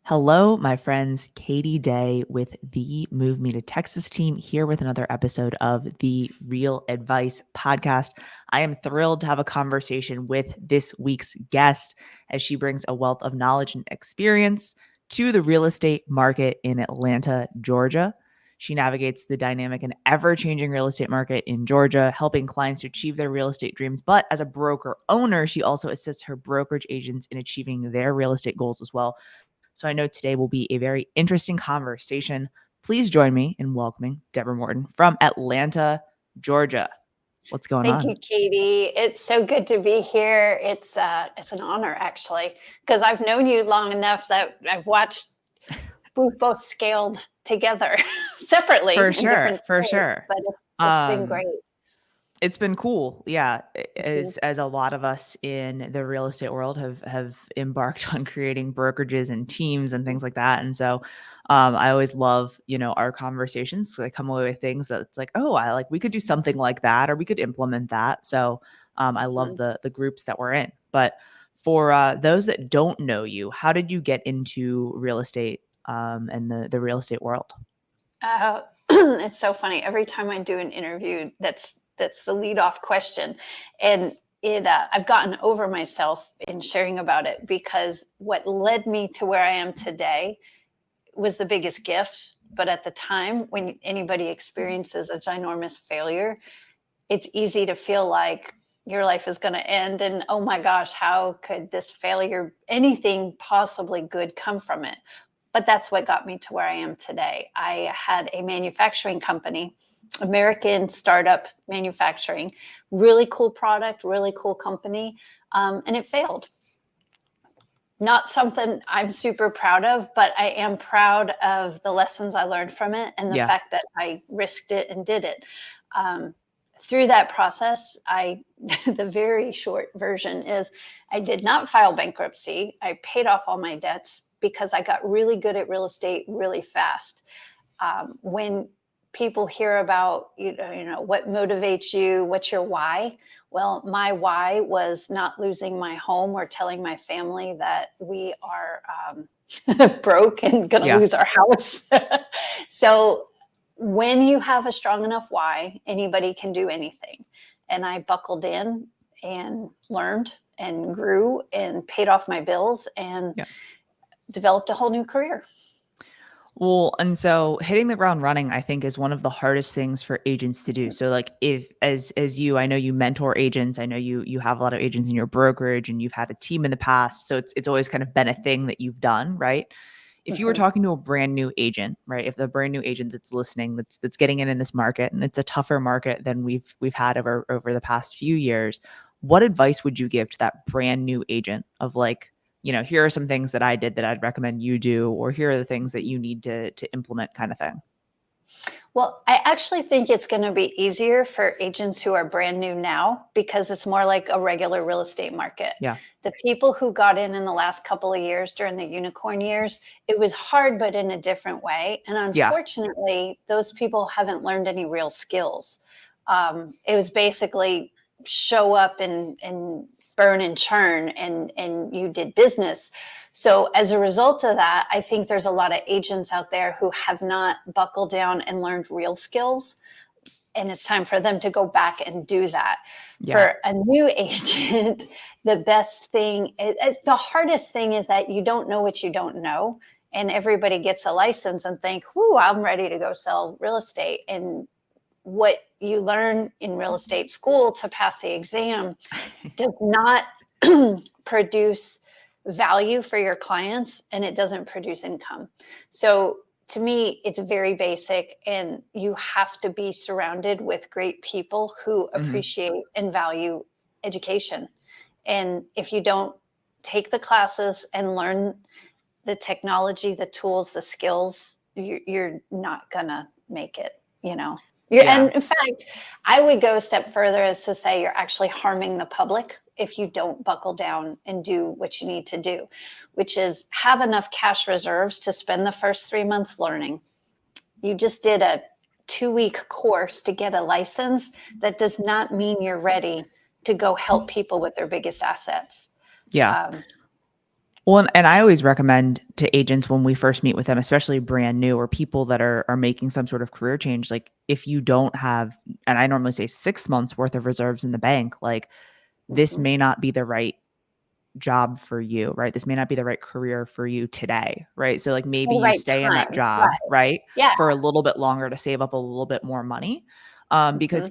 Hello, my friends. Katie Day with the Move Me to Texas team here with another episode of the Real Advice podcast. I am thrilled to have a conversation with this week's guest as she brings a wealth of knowledge and experience to the real estate market in Atlanta, Georgia. She navigates the dynamic and ever-changing real estate market in Georgia, helping clients to achieve their real estate dreams. But as a broker owner, she also assists her brokerage agents in achieving their real estate goals as well. So I know today will be a very interesting conversation. Please join me in welcoming Deborah Morton from Atlanta, Georgia. What's going Thank on? you, Katie. It's so good to be here. It's an honor actually, because I've known you long enough that I've watched we've both scaled together separately For in sure, different for states, sure. but it's been Um, great. it's been cool. Yeah, Mhm. as a lot of us in the real estate world have embarked on creating brokerages and teams and things like that. And so I always love, our conversations. So I come away with things that it's like, oh, I like we could do something like that or we could implement that. So I love Mhm. the groups that we're in. But for those that don't know you, how did you get into real estate and the real estate world? It's so funny. Every time I do an interview, that's the lead off question, and I've gotten over myself in sharing about it because what led me to where I am today was the biggest gift. But at the time, when anybody experiences a ginormous failure, it's easy to feel like your life is going to end. And oh my gosh, how could this failure, anything possibly good, come from it? But that's what got me to where I am today. I had a manufacturing company, American startup manufacturing, really cool product, really cool company, and it failed. Not something I'm super proud of, but I am proud of the lessons I learned from it and the Yeah. fact that I risked it and did it. Um, Through that process, the very short version is I did not file bankruptcy. I paid off all my debts because I got really good at real estate really fast. When people hear about what motivates you, what's your why? Well, my why was not losing my home or telling my family that we are broke and going to Yeah. lose our house. So when you have a strong enough why, anybody can do anything. And I buckled in and learned and grew and paid off my bills and Yeah. developed a whole new career. Well, and so hitting the ground running, I think, is one of the hardest things for agents to do. So, like, if as you, I know you mentor agents. I know you have a lot of agents in your brokerage, and you've had a team in the past. So it's always kind of been a thing that you've done, right? If you were Mhm. talking to a brand new agent, right? If the brand new agent that's listening, that's getting in this market, and it's a tougher market than we've had over the past few years, what advice would you give to that brand new agent of like, here are some things that I did that I'd recommend you do, or here are the things that you need to implement kind of thing. Well, I actually think it's going to be easier for agents who are brand new now because it's more like a regular real estate market. Yeah. The people who got in the last couple of years during the unicorn years, it was hard, but in a different way. And Yeah. unfortunately, those people haven't learned any real skills. It was basically show up and burn and churn and you did business. So as a result of that, I think there's a lot of agents out there who have not buckled down and learned real skills. And it's time for them to go back and do that. Yeah. For a new agent, the best thing, it's the hardest thing is that you don't know what you don't know. And everybody gets a license and think, whoo, I'm ready to go sell real estate. And what you learn in real estate school to pass the exam does not produce value for your clients and it doesn't produce income. So to me, it's very basic, and you have to be surrounded with great people who Hmm. appreciate and value education. And if you don't take the classes and learn the technology, the tools, the skills, you're not gonna make it, you know. Yeah. And in fact, I would go a step further as to say you're actually harming the public if you don't buckle down and do what you need to do, which is have enough cash reserves to spend the first 3 months learning. You just did a 2 week course to get a license. That does not mean you're ready to go help people with their biggest assets. Yeah. Um, Well, and I always recommend to agents when we first meet with them, especially brand new or people that are making some sort of career change, like if you don't have, and I normally say 6 months worth of reserves in the bank, like this Mhm. may not be the right job for you, right? This may not be the right career for you today, right? So like maybe At the you right stay in that time, job, right. right? Yeah. For a little bit longer to save up a little bit more money. Because Mhm.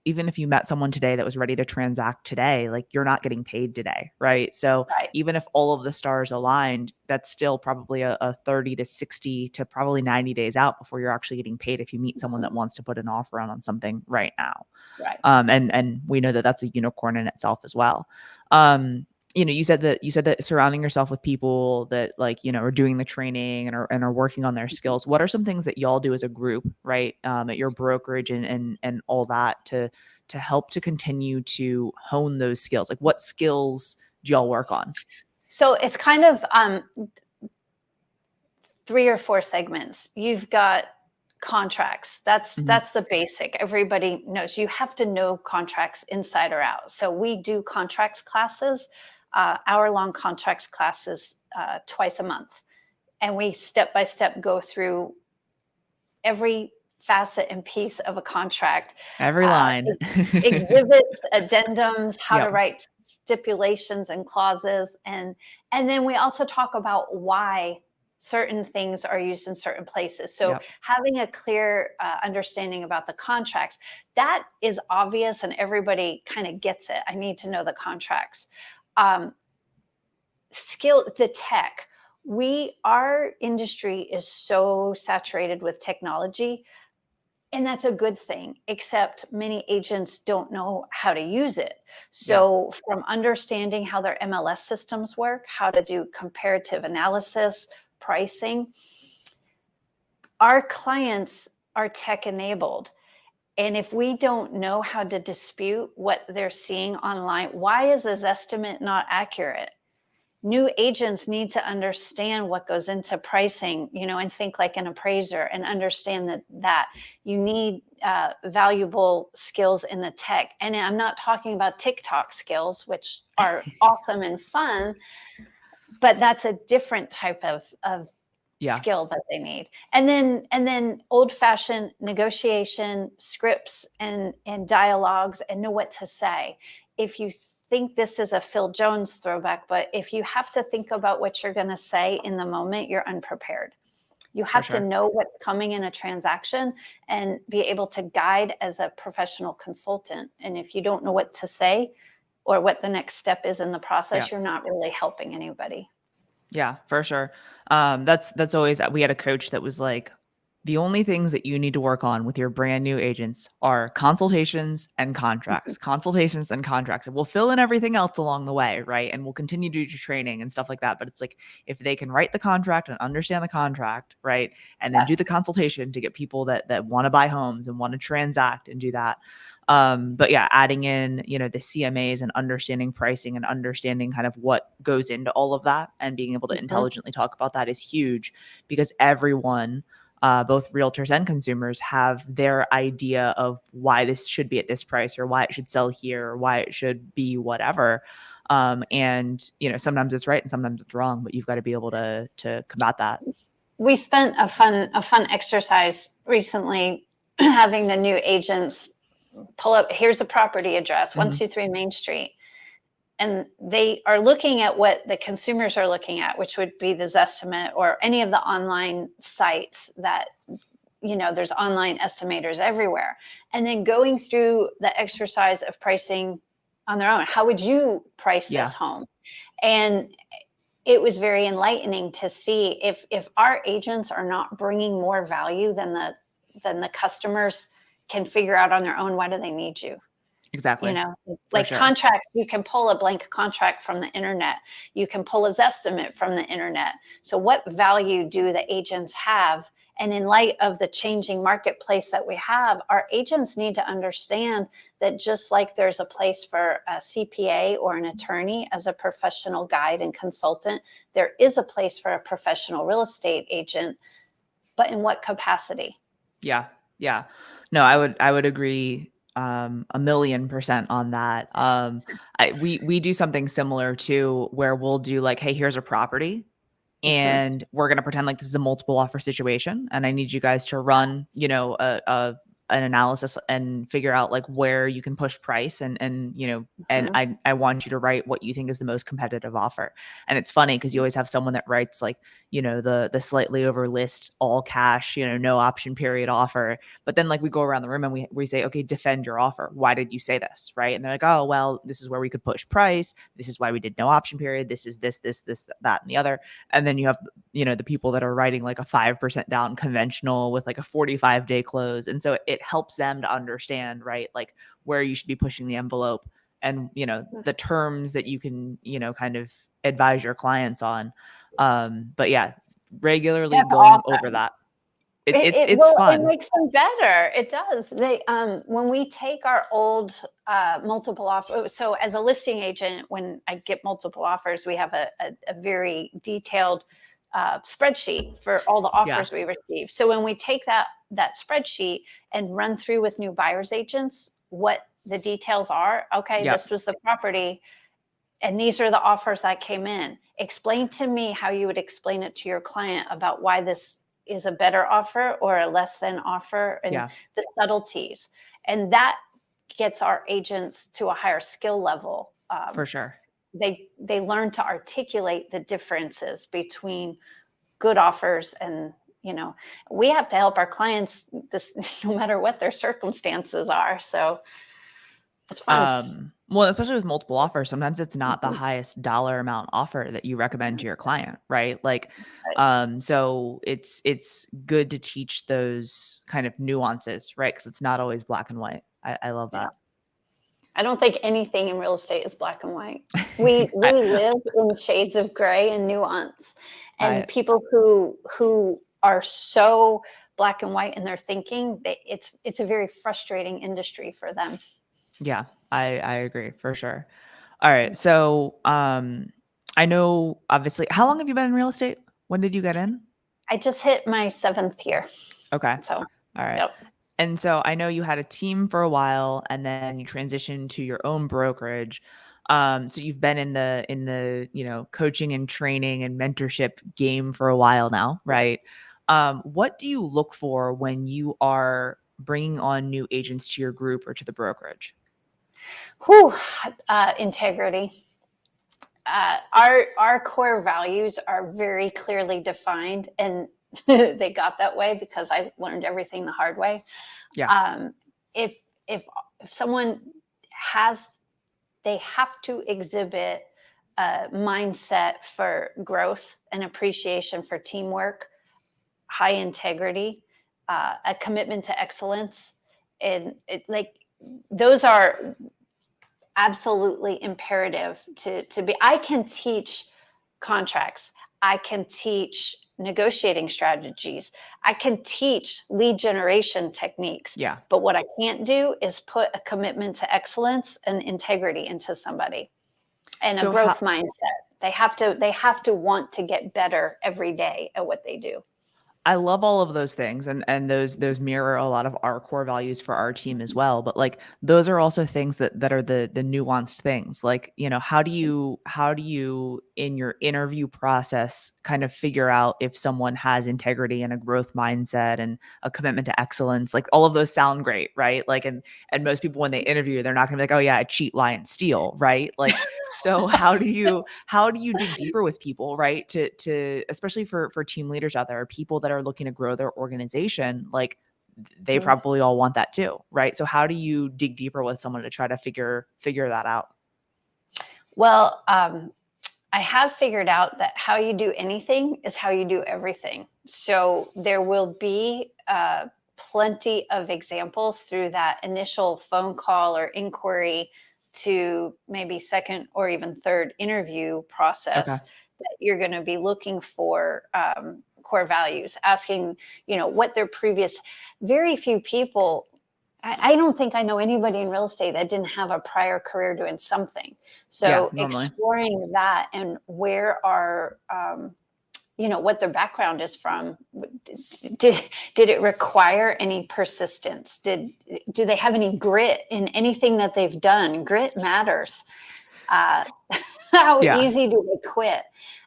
even if you met someone today that was ready to transact today, like you're not getting paid today, right? So Right. even if all of the stars aligned, that's still probably a 30 to 60 to probably 90 days out before you're actually getting paid if you meet someone Mhm. that wants to put an offer on something right now. Right. And we know that that's a unicorn in itself as well. Um, you said that surrounding yourself with people that like are doing the training and are working on their Mhm. skills. What are some things that y'all do as a group, right? At your brokerage and all that to help to continue to hone those skills. Like what skills do y'all work on? So it's kind of 3 or 4 segments. You've got contracts. That's Mhm. that's the basic. Everybody knows you have to know contracts inside or out. So we do contracts classes, hour-long contracts classes, twice a month, and we step by step go through every facet and piece of a contract, Every uh, line. exhibits, addendums, how to Yep. write stipulations and clauses, and then we also talk about why certain things are used in certain places. So Yep. having a clear understanding about the contracts, that is obvious and everybody kind of gets it. I need to know the contracts. Um, the tech. Our industry is so saturated with technology, and that's a good thing, except many agents don't know how to use it. Yeah, So, from understanding how their MLS systems work, how to do comparative analysis, pricing, our clients are tech enabled. And if we don't know how to dispute what they're seeing online, why is this estimate not accurate? New agents need to understand what goes into pricing, and think like an appraiser and understand that you need valuable skills in the tech. And I'm not talking about TikTok skills, which are awesome and fun, but that's a different type of yeah, skill that they need. And then old fashioned negotiation scripts and dialogues, and know what to say. If you think this is a Phil Jones throwback, but if you have to think about what you're going to say in the moment, you're unprepared. You for have to sure. know what's coming in a transaction and be able to guide as a professional consultant. And if you don't know what to say or what the next step is in the Yeah. process, you're not really helping anybody. Yeah, for sure. That's always we had a coach that was like, the only things that you need to work on with your brand new agents are consultations and contracts, consultations and contracts. And we'll fill in everything else along the way, right? And we'll continue to do training and stuff like that. But it's like if they can write the contract and understand the contract, right? And then do the Yes. consultation to get people that want to buy homes and want to transact and do that. But yeah, adding in, the CMAs and understanding pricing and understanding kind of what goes into all of that and being able to Mhm. intelligently talk about that is huge because everyone, both realtors and consumers, have their idea of why this should be at this price or why it should sell here or why it should be whatever. And sometimes it's right and sometimes it's wrong, but you've got to be able to combat that. We spent a fun exercise recently having the new agents pull up, here's the property address, Hmm. 123 Main Street. And they are looking at what the consumers are looking at, which would be the Zestimate or any of the online sites that, there's online estimators everywhere. And then going through the exercise of pricing on their own. How would you price this Yeah, home? And it was very enlightening to see if our agents are not bringing more value than the customers can figure out on their own. Why do they need you? you exactly. know For like sure. contracts, you can pull a blank contract from the internet, you can pull a Zestimate from the internet. So what value do the agents have? And in light of the changing marketplace that we have, our agents need to understand that just like there's a place for a CPA or an attorney as a professional guide and consultant, there is a place for a professional real estate agent, but in what capacity? Yeah. Yeah. No, I would agree 1,000,000% on that. We do something similar too, where we'll do like, hey, here's a property, Mhm. and we're going to pretend like this is a multiple offer situation, and I need you guys to run, an analysis and figure out like where you can push price, and and Mhm. I want you to write what you think is the most competitive offer. And it's funny because you always have someone that writes like, the slightly over list, all cash, no option period offer. But then like we go around the room and we say, okay, defend your offer. Why did you say this? Right. And they're like, oh, well, this is where we could push price. This is why we did no option period. This is this, that, and the other. And then you have, the people that are writing like a 5% down conventional with like a 45-day close. And so it helps them to understand, right, like where you should be pushing the envelope, and, the terms that you can, kind of advise your clients on. But yeah, regularly That's going over awesome. that. It It's well, it fun. makes them better. It does. They when we take our old multiple offer. So as a listing agent, when I get multiple offers, we have a very detailed spreadsheet for all the Yeah. offers we receive. So when we take that spreadsheet and run through with new buyers agents what the details are, okay, this Yep. was the property and these are the offers that came in. Explain to me how you would explain it to your client about why this is a better offer or a less than offer and Yeah, the subtleties. And that gets our agents to a higher skill level. for sure. They learn to articulate the differences between good offers and we have to help our clients this no matter what their circumstances are. So it's fun. Well, especially with multiple offers, sometimes it's not the Mhm. highest dollar amount offer that you recommend to your client, right? Like, That's right. so it's good to teach those kind of nuances, right? Because it's not always black and white. I love Yeah. that. I don't think anything in real estate is black and white. We I live in shades of gray and nuance, I and people who are so black and white in their thinking, it's a very frustrating industry for them. Yeah, I agree for sure. All right, so I know obviously. How long have you been in real estate? When did you get in? I just hit my 7th year, Okay. so All right. yep. And so I know you had a team for a while, and then you transitioned to your own brokerage. So you've been in the coaching and training and mentorship game for a while now, right? Yes. What do you look for when you are bringing on new agents to your group or to the brokerage? Whew, integrity. Our core values are very clearly defined, and they got that way because I learned everything the hard way. Yeah, Um, if if if someone has, they have to exhibit a mindset for growth and appreciation for teamwork, high integrity, a commitment to excellence, and like those are absolutely imperative to be. I can teach contracts. I can teach negotiating strategies. I can teach lead generation techniques. yeah. But what I can't do is put a commitment to excellence and integrity into somebody and a So how growth mindset. They have to want to get better every day at what they do. I love all of those things, and those mirror a lot of our core values for our team as well. But like those are also things that are the nuanced things. Like, how do you in your interview process kind of figure out if someone has integrity and a growth mindset and a commitment to excellence? Like all of those sound great, right? Like and most people when they interview, they're not gonna be like, oh yeah, I cheat, lie, and steal, right? Like so how do you dig deeper with people, right? To especially for team leaders out there, or people that are looking to grow their organization, like they Mhm. probably all want that too, right? So how do you dig deeper with someone to try to figure that out? Well, I have figured out that how you do anything is how you do everything. So there will be plenty of examples through that initial phone call or inquiry to maybe second or even third interview Okay. process that you're going to be looking for core values, asking, what their previous, very few people. I don't think I know anybody in real estate that didn't have a prior career doing something. Yeah, So normally. exploring that and where are what their background is from. Did it require any persistence? Do they have any grit in anything that they've done? Grit matters. Uh, how Yeah. easy do they quit?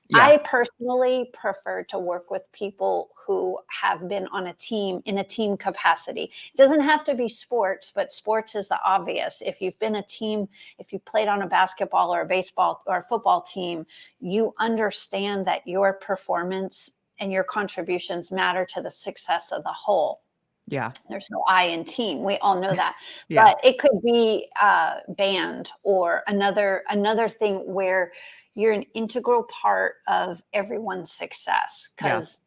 Yeah. I personally prefer to work with people who have been on a team in a team capacity. It doesn't have to be sports, but sports is the obvious. If you've been a team, if you played on a basketball or a baseball or a football team, you understand that your performance and your contributions matter to the success of the whole. Yeah. There's no I in team. We all know that. Yeah. But it could be band or another thing where you're an integral part of everyone's success, Yeah. because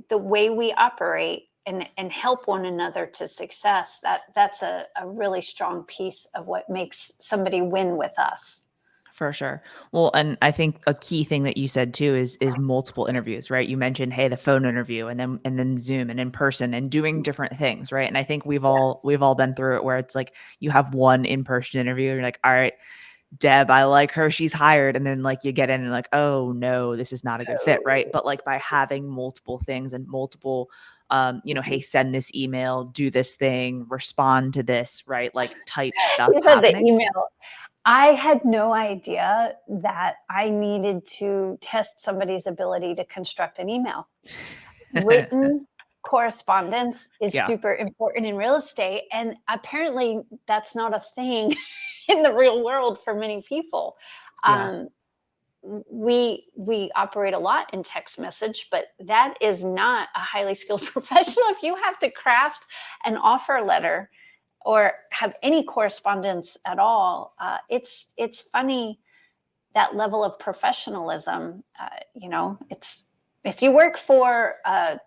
the way we operate and help one another to success, that's a really strong piece of what makes somebody win with us. For sure. Well, and I think a key thing that you said too is multiple interviews, right? You mentioned, hey, the phone interview and then Zoom and in person and doing different things, right? And I think Yes. we've all been through it where it's like you have one in-person interview, you're like, all right, Deb, I like her, she's hired. And then like you get in and like, oh no, this is not a good fit, right? Oh. But like by having multiple things and multiple hey, Mhm. send this email, do this thing, respond to this, right? Like type stuff You said the happening. email. I had no idea that I needed to test somebody's ability to construct an email. Written correspondence is Yeah. super important in real estate, and apparently that's not a thing in the real world for many people. Yeah. Um, we operate a lot in text message, but that is not a highly skilled professional. If you have to craft an offer letter or have any correspondence at all, it's funny, that level of professionalism. It's, if you work for a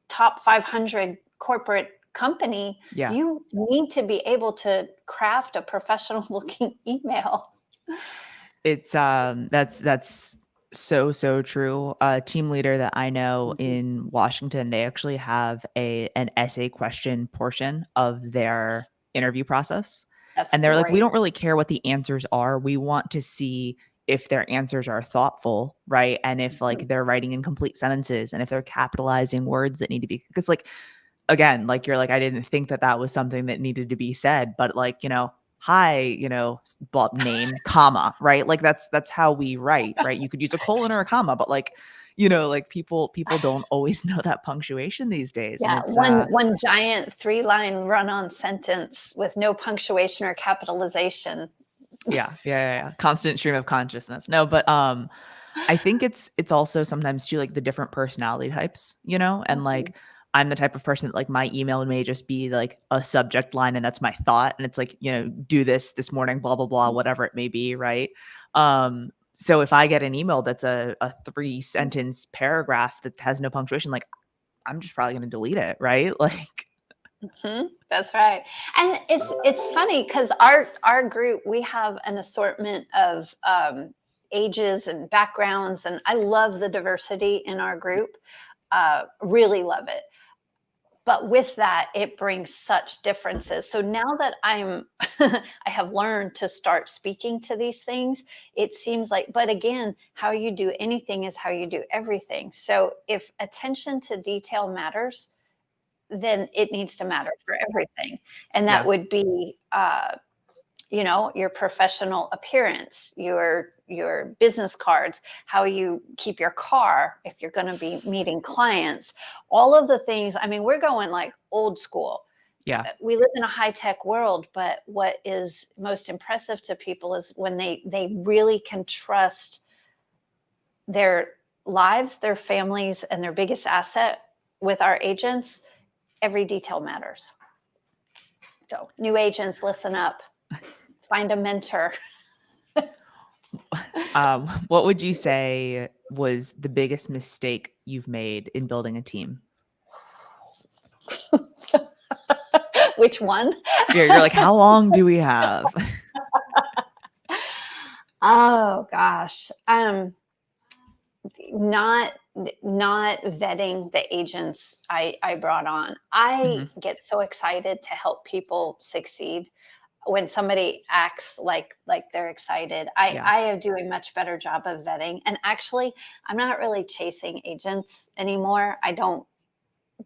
top 500 corporate company, Yeah. you need to be able to craft a professional looking email. It's that's so so true. A team leader that I know Mhm. in Washington, they actually have an essay question portion of their interview process. That's And they're like, we great. don't really care what the answers are. We want to see if their answers are thoughtful, right? And if like Mhm. they're writing in complete sentences and if they're capitalizing words that need to be, because like again, like you're like, I didn't think that that was something that needed to be said, but like, hi, name, comma, right? Like that's how we write, right? You could use a colon or a comma, but like, like people don't always know that punctuation these days. And Yeah, it's one giant 3-line run-on sentence with no punctuation or capitalization. yeah, yeah, yeah, yeah. Constant stream of consciousness. No, but I think it's also sometimes too like the different personality types, and Mhm. like I'm the type of person that like my email may just be like a subject line and that's my thought and it's like, do this morning, blah blah blah, whatever it may be, right? So if I get an email that's a 3 sentence paragraph that has no punctuation, like I'm just probably gonna delete it, right? Like Mhm, that's right. And it's funny because our group, we have an assortment of ages and backgrounds, and I love the diversity in our group. Really love it. But with that, it brings such differences. So now that I have learned to start speaking to these things, it seems like, but again, how you do anything is how you do everything. So if attention to detail matters, then it needs to matter for everything. And that yeah, would be, your professional appearance, your business cards, how you keep your car if you're going to be meeting clients, all of the things. I mean, we're going like old school. yeah, We live in a high tech world, but what is most impressive to people is when they really can trust their lives, their families, and their biggest asset with our agents. Every detail matters. So, new agents, listen up, find a mentor. what would you say was the biggest mistake you've made in building a team? Which one? You're like, how long do we have? Oh gosh. Not not vetting the agents I brought on. I Mhm. get so excited to help people succeed. when somebody acts like they're excited. I Yeah. I do a much better job of vetting. And actually, I'm not really chasing agents anymore. I don't.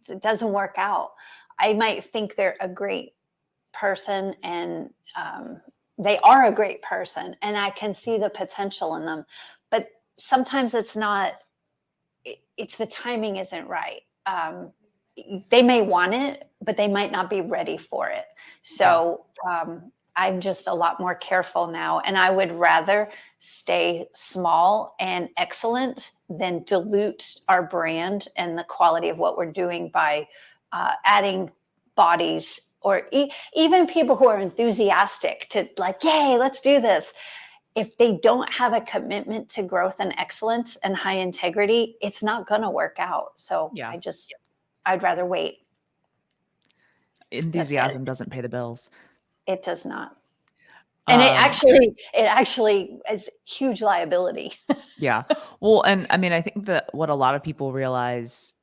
It doesn't work out. I might think they're a great person, and they are a great person, and I can see the potential in them. But sometimes it's not. It's the timing isn't right. They may want it, but they might not be ready for it. Yeah. So I'm just a lot more careful now. And I would rather stay small and excellent than dilute our brand and the quality of what we're doing by adding bodies or even people who are enthusiastic to like, yay, let's do this. If they don't have a commitment to growth and excellence and high integrity, it's not going to work out. So Yeah. I'd rather wait. That's it. Enthusiasm doesn't pay the bills. It does not. And Um, it actually is huge liability. yeah. Well, and I mean, I think that what a lot of people realize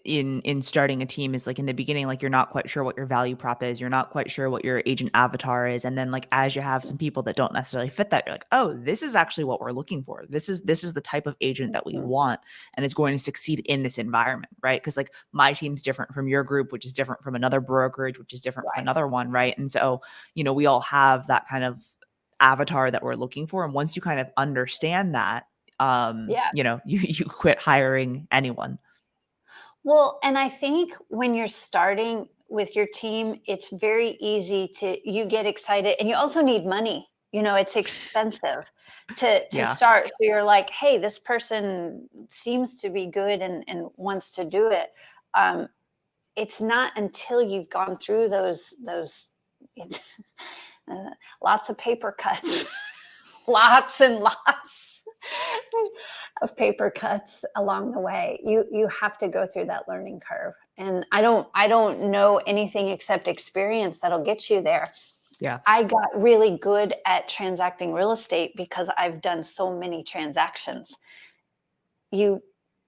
in starting a team is like in the beginning, like you're not quite sure what your value prop is, you're not quite sure what your agent avatar is, and then like as you have some people that don't necessarily fit that, you're like, oh, this is actually what we're looking for, this is the type of agent that we Mhm. want, and it's going to succeed in this environment, right? Because like my team's different from your group, which is different from another brokerage, which is different from Right. another one, right? And so we all have that kind of avatar that we're looking for, and once you kind of understand that, Yes. you quit hiring anyone. Well, and I think when you're starting with your team, it's very easy to you get excited, and you also need money. It's expensive to Yeah. start. So you're like, hey, this person seems to be good and wants to do it. Um, it's not until you've gone through those uh, lots of paper cuts, lots and lots of paper cuts along the way. You have to go through that learning curve. And I don't know anything except experience that'll get you there. Yeah. I got really good at transacting real estate because I've done so many transactions. You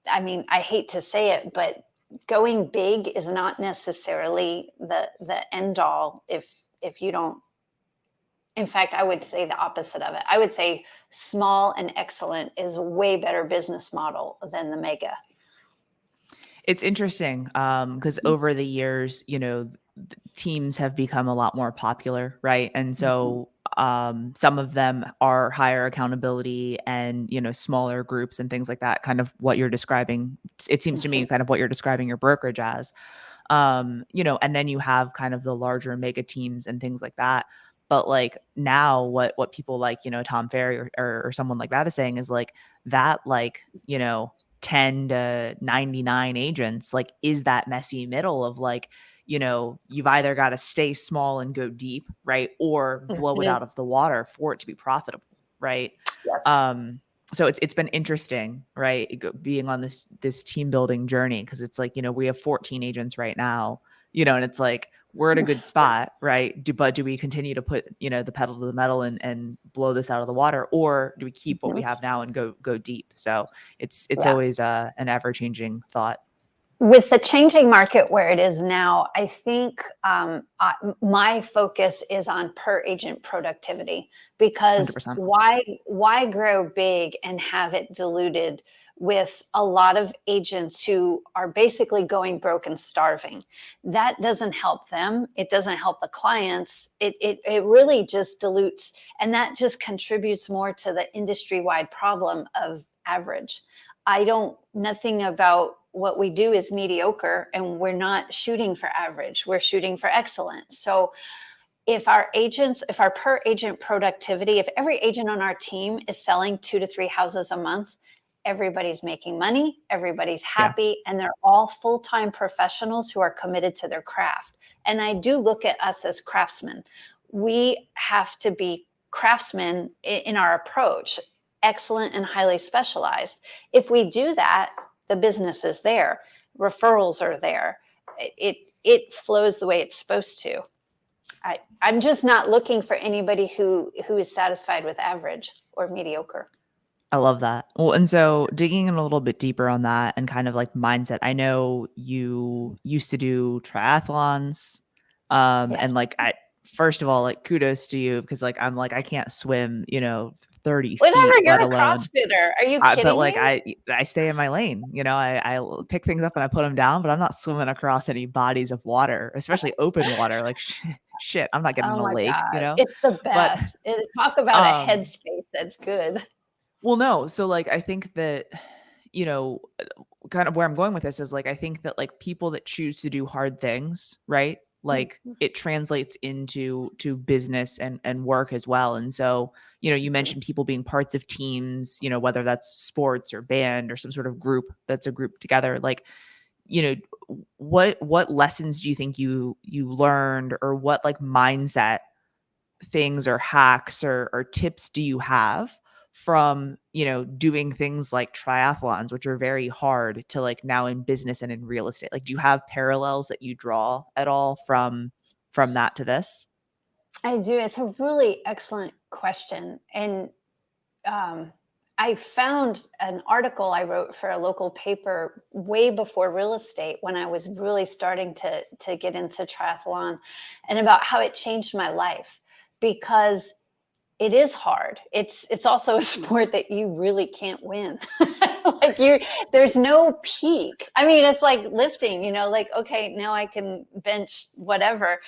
I mean, I hate to say it, but going big is not necessarily the end all if you don't. In fact, I would say the opposite of it. I would say small and excellent is a way better business model than the mega. It's interesting, because over the years, teams have become a lot more popular, right? And Mhm. so, some of them are higher accountability and, smaller groups and things like that, kind of what you're describing. It seems to me Mhm. kind of what you're describing your brokerage as. And then you have kind of the larger mega teams and things like that. But like now what people like, Tom Ferry or someone like that is saying is like that, like, 10 to 99 agents, like, is that messy middle of like, you've either got to stay small and go deep, right? Or blow it Mhm. out of the water for it to be profitable, right? Yes. Um, so it's been interesting, right? Being on this team building journey, because it's like, we have 14 agents right now, and it's like we're at a good spot, right? But do we continue to put, the pedal to the metal and blow this out of the water, or do we keep what we Mhm. have now and go deep? So it's Yeah. always an ever changing thought. With the changing market where it is now, I think my focus is on per agent productivity because 100%. why grow big and have it diluted with a lot of agents who are basically going broke and starving? That doesn't help them. It doesn't help the clients. It really just dilutes, and that just contributes more to the industry wide problem of average. I don't, nothing about what we do is mediocre, and we're not shooting for average. We're shooting for excellence. So if our per agent productivity, if every agent on our team is selling 2 to 3 houses a month, everybody's making money, everybody's Yeah. happy, and they're all full time professionals who are committed to their craft. And I do look at us as craftsmen. We have to be craftsmen in our approach, excellent and highly specialized. If we do that, the business is there, referrals are there. It flows the way it's supposed to. I'm just not looking for anybody who is satisfied with average or mediocre. I love that. Well, and so digging in a little bit deeper on that and kind of like mindset, I know you used to do triathlons. And Yes. like first of all, like kudos to you, because like I'm like I can't swim, 30 Whatever, feet, you're let a alone. CrossFitter. Are you But kidding like me? I stay in my lane, I pick things up and I put them down, but I'm not swimming across any bodies of water, especially open water. Like shit, I'm not getting in Oh a my lake. God. It's the But best. Talk about a um, headspace that's good. well, no, so like I think that you know kind of where I'm going with this is like I think that like people that choose to do hard things, right? Like Mhm, it translates into to business and work as well. And so, you mhm. mentioned people being parts of teams, whether that's sports or band or some sort of group that's a group together. Like, you know, what lessons do you think you learned, or what like mindset things or hacks or tips do you have from, doing things like triathlons, which are very hard, to like now in business and in real estate? Like, do you have parallels that you draw at all from that to this? I do. It's a really excellent question. And um, I found an article I wrote for a local paper way before real estate, when I was really starting to get into triathlon, and about how it changed my life, because it is hard. It's also a sport that you really can't win. Like, there's no peak. I mean, it's like lifting, like, okay, now I can bench whatever.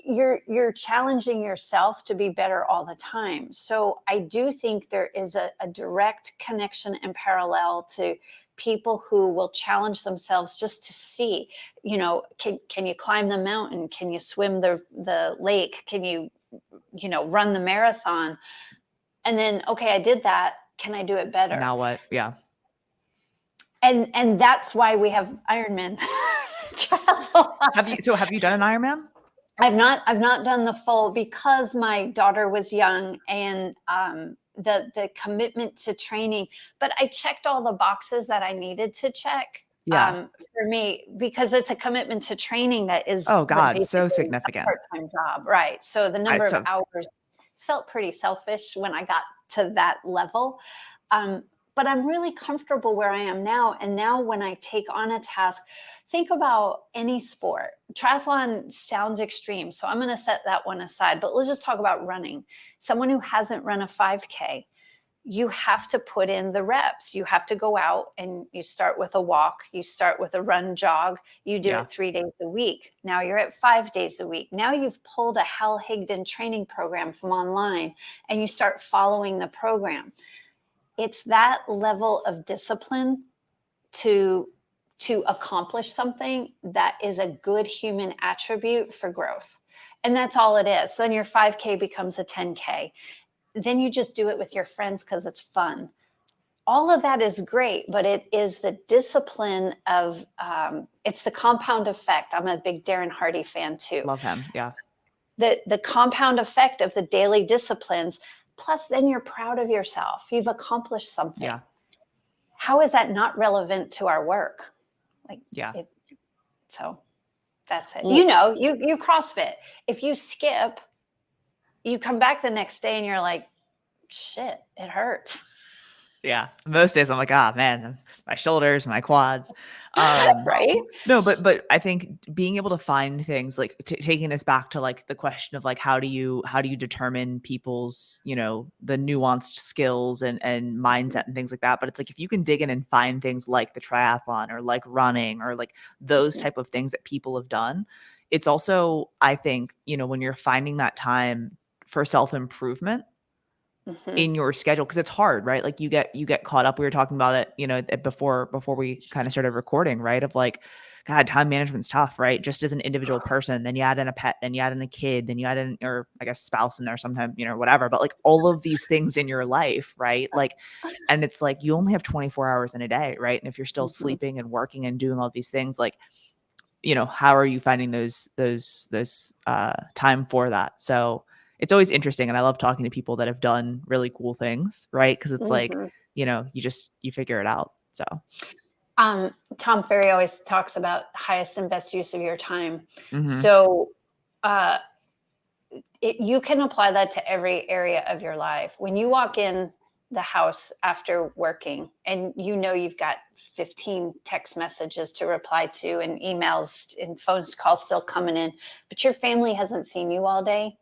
You're challenging yourself to be better all the time. So I do think there is a direct connection and parallel to people who will challenge themselves just to see, can you climb the mountain? Can you swim the lake? Can you, run the marathon? And then, okay, I did that. Can I do it better? Now what? Yeah. And that's why we have Ironman travel. Have you done an Ironman? I've not done the full, because my daughter was young, and the commitment to training. But I checked all the boxes that I needed to check, Yeah. for me, because it's a commitment to training that is Oh the God, so basically a significant. part-time job, right? So the I number of so hours felt pretty selfish when I got to that level. Um, but I'm really comfortable where I am now. And now when I take on a task, think about any sport. Triathlon sounds extreme, so I'm going to set that one aside. But let's just talk about running. Someone who hasn't run a 5K, you have to put in the reps. You have to go out and you start with a walk, you start with a run jog, you do yeah. it 3 days a week. Now you're at 5 days a week. Now you've pulled a Hal Higdon training program from online, and you start following the program. It's that level of discipline to accomplish something that is a good human attribute for growth. And that's all it is. So then your 5K becomes a 10K. Then you just do it with your friends because it's fun. All of that is great, but it is the discipline of, it's the compound effect. I'm a big Darren Hardy fan too. Love him. Yeah. The compound effect of the daily disciplines, plus then you're proud of yourself. You've accomplished something. Yeah. How is that not relevant to our work? Like, Yeah. it, so that's it. Well, You CrossFit. If you skip, you come back the next day and you're like, shit, it hurts. yeah. Most days I'm like, ah, man, my shoulders, my quads. Um, Right? no, but I think being able to find things like taking this back to like the question of like how do you determine people's, the nuanced skills and mindset and things like that. But it's like if you can dig in and find things like the triathlon or like running or like those Mhm, type of things that people have done, it's also, I think, when you're finding that time for self-improvement mhm, in your schedule, because it's hard, right? Like you get caught up. We were talking about it, before we kind of started recording, right? Of like, God, time management's tough, right? Just as an individual person, then you add in a pet, then you add in a kid, then you add in, or I guess spouse in there sometimes, whatever. But like all of these things in your life, right? Like, and it's like you only have 24 hours in a day, right? And if you're still mhm, sleeping and working and doing all these things, like, how are you finding those time for that? So it's always interesting, and I love talking to people that have done really cool things, right? Because it's like, mhm. you figure it out. So Tom Ferry always talks about highest and best use of your time. mhm. So uh, you can apply that to every area of your life. When you walk in the house after working, and you know you've got 15 text messages to reply to and emails and phone calls still coming in, but your family hasn't seen you all day.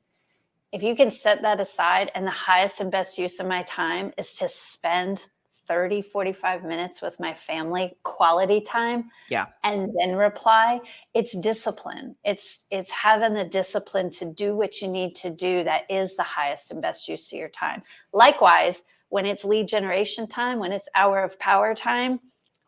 If you can set that aside, and the highest and best use of my time is to spend 30, 45 minutes with my family, quality time, Yeah. and then reply, it's discipline. It's having the discipline to do what you need to do that is the highest and best use of your time. Likewise, when it's lead generation time, when it's hour of power time,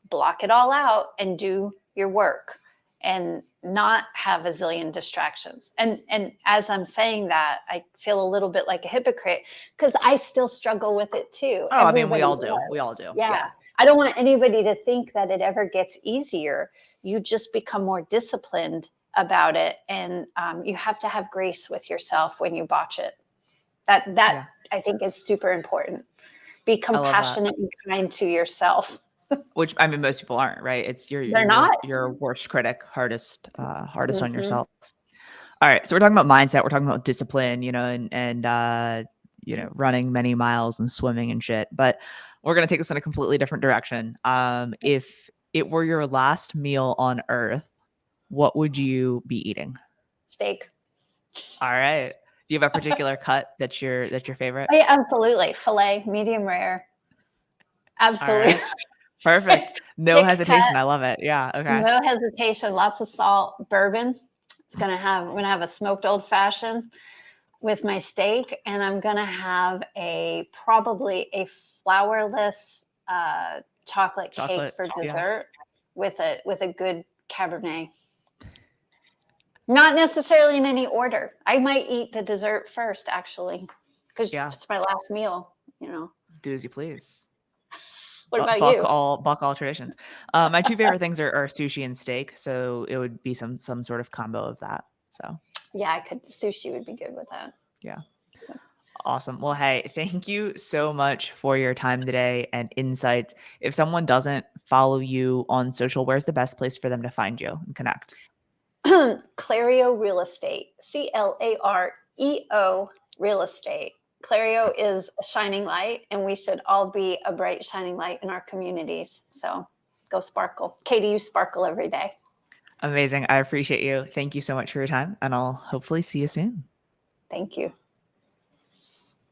block it all out and do your work and not have a zillion distractions. And as I'm saying that, I feel a little bit like a hypocrite because I still struggle with it too. Oh, I mean, we Everybody all do. does. We all do. Yeah. Yeah. I don't want anybody to think that it ever gets easier. You just become more disciplined about it, and you have to have grace with yourself when you botch it. That Yeah. I think is super important. Be I love that. compassionate and kind to yourself. Which, I mean, most people aren't, right? It's They're not. your worst critic, hardest on Mhm. yourself. All right. So we're talking about mindset. We're talking about discipline, and running many miles and swimming and shit. But we're gonna take this in a completely different direction. If it were your last meal on earth, what would you be eating? Steak. All right. Do you have a particular cut that's your favorite? Oh, yeah, absolutely. Filet, medium rare. All Absolutely. right. Perfect. No Thick cut, hesitation. I love it. Yeah. Okay. no hesitation, lots of salt, bourbon. I'm gonna have a smoked old fashioned with my steak, and I'm gonna have probably a flourless chocolate cake Chocolate. for Yeah. dessert with a good Cabernet. Not necessarily in any order. I might eat the dessert first, actually, because Yeah. it's my last meal. You know. Do as you please. What about Buck you? all traditions. My two favorite things are sushi and steak, so it would be some sort of combo of that. So Yeah, I could. Sushi would be good with that. yeah, awesome. Well, hey, thank you so much for your time today and insights. If someone doesn't follow you on social, where's the best place for them to find you and connect? Clareo Real Estate, Clareo Real Estate. Clareo is a shining light, and we should all be a bright, shining light in our communities. So go sparkle. Katie, you sparkle every day. Amazing. I appreciate you. Thank you so much for your time, and I'll hopefully see you soon. Thank you.